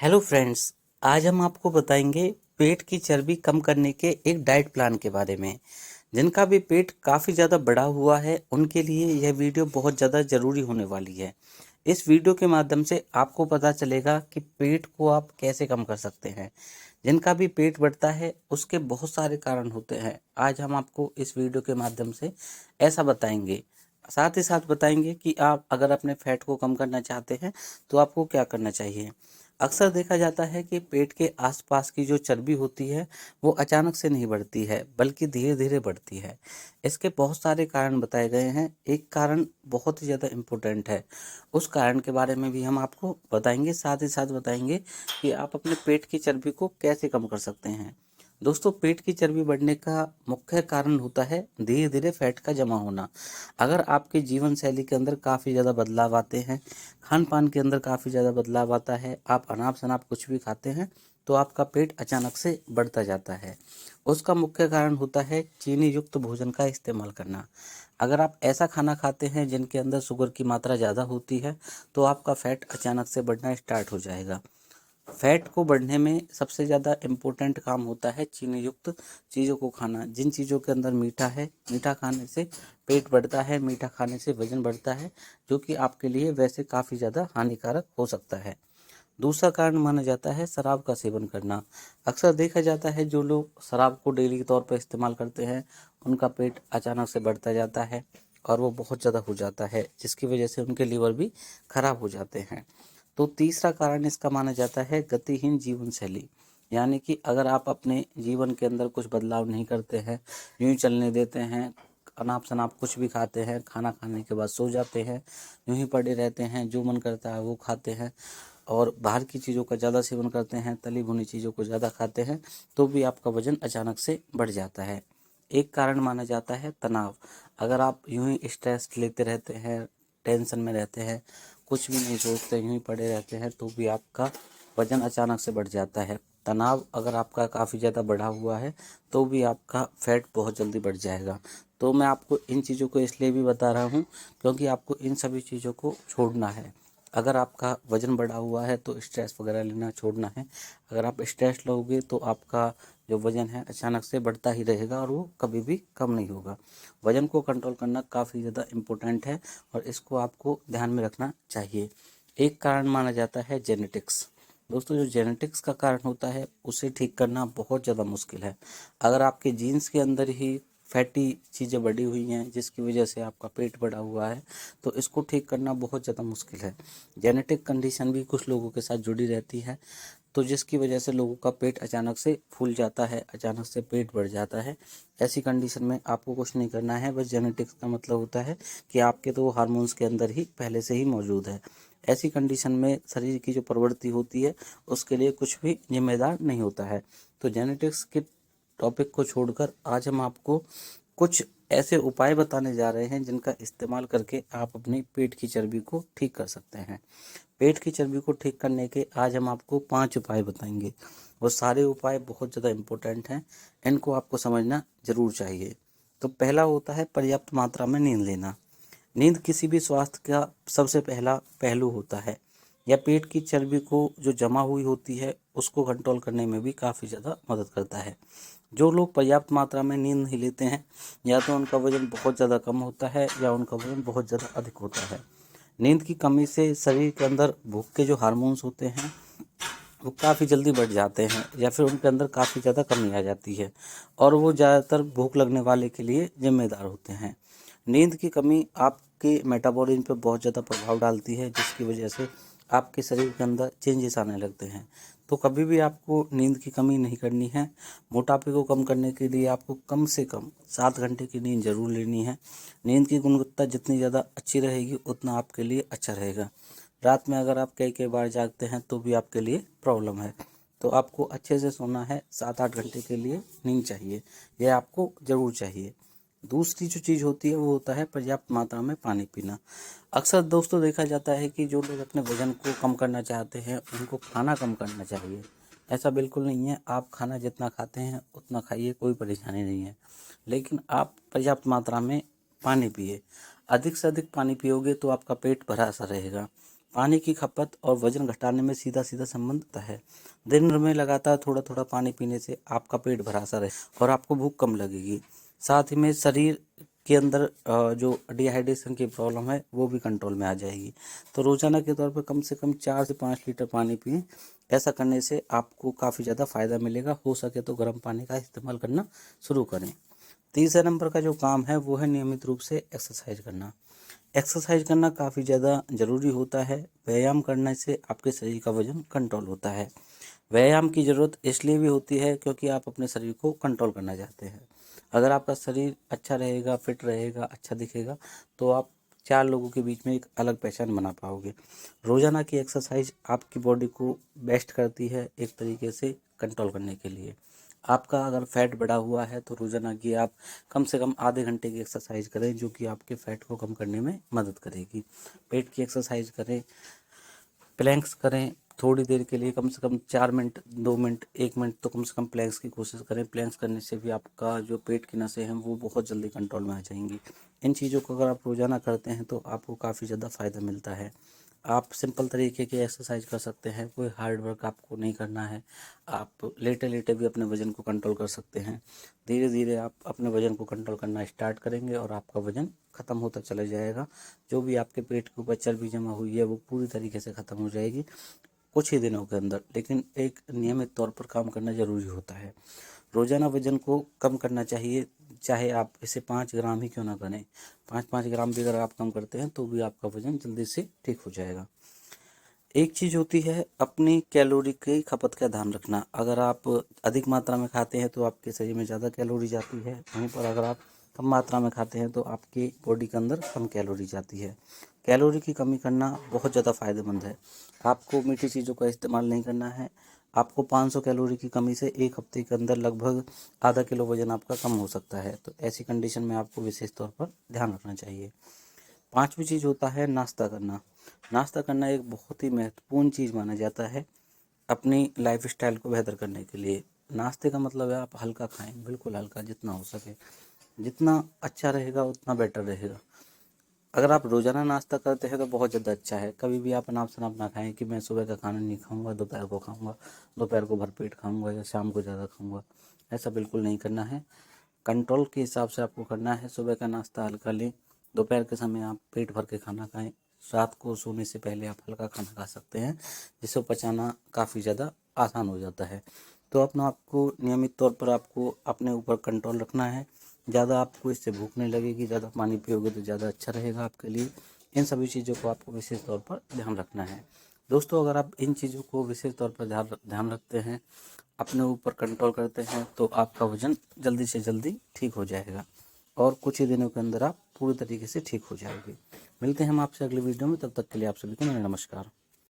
Hello friends. आज हम आपको बताएंगे पेट की चर्बी कम करने के एक डाइट प्लान के बारे में। जिनका भी पेट काफ़ी ज़्यादा बढ़ा हुआ है उनके लिए यह वीडियो बहुत ज़्यादा ज़रूरी होने वाली है। इस वीडियो के माध्यम से आपको पता चलेगा कि पेट को आप कैसे कम कर सकते हैं। जिनका भी पेट बढ़ता है उसके बहुत सारे कारण होते हैं। आज हम आपको इस वीडियो के माध्यम से ऐसा बताएंगे। साथ ही साथ बताएंगे कि आप अगर अपने फैट को कम करना चाहते हैं तो आपको क्या करना चाहिए। अक्सर देखा जाता है कि पेट के आसपास की जो चर्बी होती है वो अचानक से नहीं बढ़ती है बल्कि धीरे धीरे बढ़ती है। इसके बहुत सारे कारण बताए गए हैं। एक कारण बहुत ही ज़्यादा इम्पोर्टेंट है, उस कारण के बारे में भी हम आपको बताएंगे। साथ ही साथ बताएंगे कि आप अपने पेट की चर्बी को कैसे कम कर सकते हैं। दोस्तों, पेट की चर्बी बढ़ने का मुख्य कारण होता है धीरे धीरे फैट का जमा होना। अगर आपके जीवन शैली के अंदर काफ़ी ज़्यादा बदलाव आते हैं, खान पान के अंदर काफ़ी ज़्यादा बदलाव आता है, आप अनाप शनाप कुछ भी खाते हैं तो आपका पेट अचानक से बढ़ता जाता है। उसका मुख्य कारण होता है चीनी युक्त भोजन का इस्तेमाल करना। अगर आप ऐसा खाना खाते हैं जिनके अंदर शुगर की मात्रा ज़्यादा होती है तो आपका फैट अचानक से बढ़ना स्टार्ट हो जाएगा। फैट को बढ़ने में सबसे ज़्यादा इम्पोर्टेंट काम होता है चीनी युक्त चीज़ों को खाना। जिन चीज़ों के अंदर मीठा है, मीठा खाने से पेट बढ़ता है, मीठा खाने से वजन बढ़ता है, जो कि आपके लिए वैसे काफ़ी ज़्यादा हानिकारक हो सकता है। दूसरा कारण माना जाता है शराब का सेवन करना। अक्सर देखा जाता है जो लोग शराब को डेली के तौर पर इस्तेमाल करते हैं उनका पेट अचानक से बढ़ता जाता है और वो बहुत ज़्यादा हो जाता है, जिसकी वजह से उनके लीवर भी खराब हो जाते हैं। तो तीसरा कारण इसका माना जाता है गतिहीन जीवन शैली। यानी कि अगर आप अपने जीवन के अंदर कुछ बदलाव नहीं करते हैं, यूं ही चलने देते हैं, अनाप शनाप कुछ भी खाते हैं, खाना खाने के बाद सो जाते हैं, यूं ही पड़े रहते हैं, जो मन करता है वो खाते हैं और बाहर की चीज़ों का ज़्यादा सेवन करते हैं, तली भुनी चीज़ों को ज़्यादा खाते हैं, तो भी आपका वजन अचानक से बढ़ जाता है। एक कारण माना जाता है तनाव। अगर आप यूं ही स्ट्रेस लेते रहते हैं, टेंशन में रहते हैं, कुछ भी नहीं सोचते, यूं ही पड़े रहते हैं, तो भी आपका वजन अचानक से बढ़ जाता है। तनाव अगर आपका काफ़ी ज़्यादा बढ़ा हुआ है तो भी आपका फैट बहुत जल्दी बढ़ जाएगा। तो मैं आपको इन चीज़ों को इसलिए भी बता रहा हूँ क्योंकि आपको इन सभी चीज़ों को छोड़ना है। अगर आपका वज़न बढ़ा हुआ है तो स्ट्रेस वगैरह लेना छोड़ना है। अगर आप स्ट्रेस लोगे तो आपका जो वज़न है अचानक से बढ़ता ही रहेगा और वो कभी भी कम नहीं होगा। वज़न को कंट्रोल करना काफ़ी ज़्यादा इम्पोर्टेंट है और इसको आपको ध्यान में रखना चाहिए। एक कारण माना जाता है जेनेटिक्स। दोस्तों, जो जेनेटिक्स का कारण होता है उसे ठीक करना बहुत ज़्यादा मुश्किल है। अगर आपके जीन्स के अंदर ही फैटी चीज़ें बढ़ी हुई हैं जिसकी वजह से आपका पेट बढ़ा हुआ है तो इसको ठीक करना बहुत ज़्यादा मुश्किल है। जेनेटिक कंडीशन भी कुछ लोगों के साथ जुड़ी रहती है, तो जिसकी वजह से लोगों का पेट अचानक से फूल जाता है, अचानक से पेट बढ़ जाता है। ऐसी कंडीशन में आपको कुछ नहीं करना है। बस जेनेटिक्स का मतलब होता है कि आपके तो हार्मोन्स के अंदर ही पहले से ही मौजूद है। ऐसी कंडीशन में शरीर की जो प्रवृत्ति होती है उसके लिए कुछ भी जिम्मेदार नहीं होता है। तो जेनेटिक्स के टॉपिक को छोड़कर आज हम आपको कुछ ऐसे उपाय बताने जा रहे हैं जिनका इस्तेमाल करके आप अपनी पेट की चर्बी को ठीक कर सकते हैं। पेट की चर्बी को ठीक करने के आज हम आपको 5 उपाय बताएंगे। वो सारे उपाय बहुत ज़्यादा इम्पोर्टेंट हैं, इनको आपको समझना ज़रूर चाहिए। तो पहला होता है पर्याप्त मात्रा में नींद लेना। नींद किसी भी स्वास्थ्य का सबसे पहला पहलू होता है। यह पेट की चर्बी को जो जमा हुई होती है उसको कंट्रोल करने में भी काफ़ी ज़्यादा मदद करता है। जो लोग पर्याप्त मात्रा में नींद नहीं लेते हैं या तो उनका वज़न बहुत ज़्यादा कम होता है या उनका वज़न बहुत ज़्यादा अधिक होता है। नींद की कमी से शरीर के अंदर भूख के जो हार्मोन्स होते हैं वो काफ़ी जल्दी बढ़ जाते हैं या फिर उनके अंदर काफ़ी ज़्यादा कमी आ जाती है और वो ज़्यादातर भूख लगने वाले के लिए जिम्मेदार होते हैं। नींद की कमी आपके मेटाबॉलिज्म पे बहुत ज़्यादा प्रभाव डालती है जिसकी वजह से आपके शरीर के अंदर चेंजेस आने लगते हैं। तो कभी भी आपको नींद की कमी नहीं करनी है। मोटापे को कम करने के लिए आपको कम से कम 7 घंटे की नींद ज़रूर लेनी है। नींद की गुणवत्ता जितनी ज़्यादा अच्छी रहेगी उतना आपके लिए अच्छा रहेगा। रात में अगर आप कई कई बार जागते हैं तो भी आपके लिए प्रॉब्लम है। तो आपको अच्छे से सोना है, 7-8 घंटे के लिए नींद चाहिए, यह आपको ज़रूर चाहिए। दूसरी जो चीज़ होती है वो होता है पर्याप्त मात्रा में पानी पीना। अक्सर दोस्तों देखा जाता है कि जो लोग अपने वज़न को कम करना चाहते हैं उनको खाना कम करना चाहिए। ऐसा बिल्कुल नहीं है, आप खाना जितना खाते हैं उतना खाइए, कोई परेशानी नहीं है, लेकिन आप पर्याप्त मात्रा में पानी पिए। अधिक से अधिक पानी पियोगे तो आपका पेट भरा सा रहेगा। पानी की खपत और वजन घटाने में सीधा सीधा संबंध होता है। दिन भर में लगातार थोड़ा थोड़ा पानी पीने से आपका पेट भरा सा रहे और आपको भूख कम लगेगी। साथ ही में शरीर के अंदर जो डिहाइड्रेशन की प्रॉब्लम है वो भी कंट्रोल में आ जाएगी। तो रोज़ाना के तौर पर कम से कम 4 से 5 लीटर पानी पिएं। ऐसा करने से आपको काफ़ी ज़्यादा फ़ायदा मिलेगा। हो सके तो गर्म पानी का इस्तेमाल करना शुरू करें। तीसरे नंबर का जो काम है वो है नियमित रूप से एक्सरसाइज करना। एक्सरसाइज करना काफ़ी ज़्यादा ज़रूरी होता है। व्यायाम करने से आपके शरीर का वजन कंट्रोल होता है। व्यायाम की ज़रूरत इसलिए भी होती है क्योंकि आप अपने शरीर को कंट्रोल करना चाहते हैं। अगर आपका शरीर अच्छा रहेगा, फिट रहेगा, अच्छा दिखेगा, तो आप 4 लोगों के बीच में एक अलग पहचान बना पाओगे। रोज़ाना की एक्सरसाइज आपकी बॉडी को बेस्ट करती है एक तरीके से कंट्रोल करने के लिए। आपका अगर फैट बढ़ा हुआ है तो रोज़ाना की आप कम से कम आधे घंटे की एक्सरसाइज करें, जो कि आपके फैट को कम करने में मदद करेगी। पेट की एक्सरसाइज करें, प्लैंक्स करें थोड़ी देर के लिए, कम से कम 4 मिनट, 2 मिनट, 1 मिनट तो कम से कम प्लैंक्स की कोशिश करें। प्लैंक्स करने से भी आपका जो पेट की नसें हैं वो बहुत जल्दी कंट्रोल में आ जाएंगी। इन चीज़ों को अगर आप रोज़ाना करते हैं तो आपको काफ़ी ज़्यादा फ़ायदा मिलता है। आप सिंपल तरीके की एक्सरसाइज कर सकते हैं, कोई हार्ड वर्क आपको नहीं करना है। आप लेटे लेटे भी अपने वज़न को कंट्रोल कर सकते हैं। धीरे धीरे आप अपने वज़न को कंट्रोल करना स्टार्ट करेंगे और आपका वज़न ख़त्म होता चला जाएगा। जो भी आपके पेट के ऊपर चर्बी जमा हुई है वो पूरी तरीके से ख़त्म हो जाएगी कुछ ही दिनों के अंदर। लेकिन एक नियमित तौर पर काम करना ज़रूरी होता है। रोज़ाना वज़न को कम करना चाहिए, चाहे आप इसे 5 ग्राम ही क्यों ना करें। 5-5 ग्राम भी अगर आप कम करते हैं तो भी आपका वज़न जल्दी से ठीक हो जाएगा। एक चीज़ होती है अपनी कैलोरी की खपत का ध्यान रखना। अगर आप अधिक मात्रा में खाते हैं तो आपके शरीर में ज़्यादा कैलोरी जाती है, वहीं पर अगर आप कम मात्रा में खाते हैं तो आपकी बॉडी के अंदर कम कैलोरी जाती है। कैलोरी की कमी करना बहुत ज़्यादा फ़ायदेमंद है। आपको मीठी चीज़ों का इस्तेमाल नहीं करना है। आपको 500 कैलोरी की कमी से 1 हफ्ते के अंदर लगभग आधा किलो वज़न आपका कम हो सकता है। तो ऐसी कंडीशन में आपको विशेष तौर पर ध्यान रखना चाहिए। 5वीं चीज़ होता है नाश्ता करना। नाश्ता करना एक बहुत ही महत्वपूर्ण चीज़ माना जाता है अपनी लाइफ़स्टाइल को बेहतर करने के लिए। नाश्ते का मतलब है आप हल्का खाएँ, बिल्कुल हल्का जितना हो सके। जितना अच्छा रहेगा उतना बेटर रहेगा। अगर आप रोज़ाना नाश्ता करते हैं तो बहुत ज़्यादा अच्छा है। कभी भी आप अनाप-शनाप ना खाएँ कि मैं सुबह का खाना नहीं खाऊँगा, दोपहर को खाऊँगा, दोपहर को भरपेट खाऊँगा या शाम को ज़्यादा खाऊँगा। ऐसा बिल्कुल नहीं करना है। कंट्रोल के हिसाब से आपको करना है। सुबह का नाश्ता हल्का लें, दोपहर के समय आप पेट भर के खाना खाएँ, रात को सोने से पहले आप हल्का खाना खा सकते हैं, जिसको पचाना काफ़ी ज़्यादा आसान हो जाता है। तो अपना आपको नियमित तौर पर आपको अपने ऊपर कंट्रोल रखना है। ज़्यादा आपको इससे भूख नहीं लगेगी, ज़्यादा पानी पियोगे तो ज़्यादा अच्छा रहेगा आपके लिए। इन सभी चीज़ों को आपको विशेष तौर पर ध्यान रखना है। दोस्तों, अगर आप इन चीज़ों को विशेष तौर पर ध्यान रखते हैं, अपने ऊपर कंट्रोल करते हैं, तो आपका वज़न जल्दी से जल्दी ठीक हो जाएगा और कुछ ही दिनों के अंदर आप पूरी तरीके से ठीक हो जाओगे। मिलते हैं हम आपसे अगली वीडियो में, तब तक के लिए आप सभी को मेरा नमस्कार।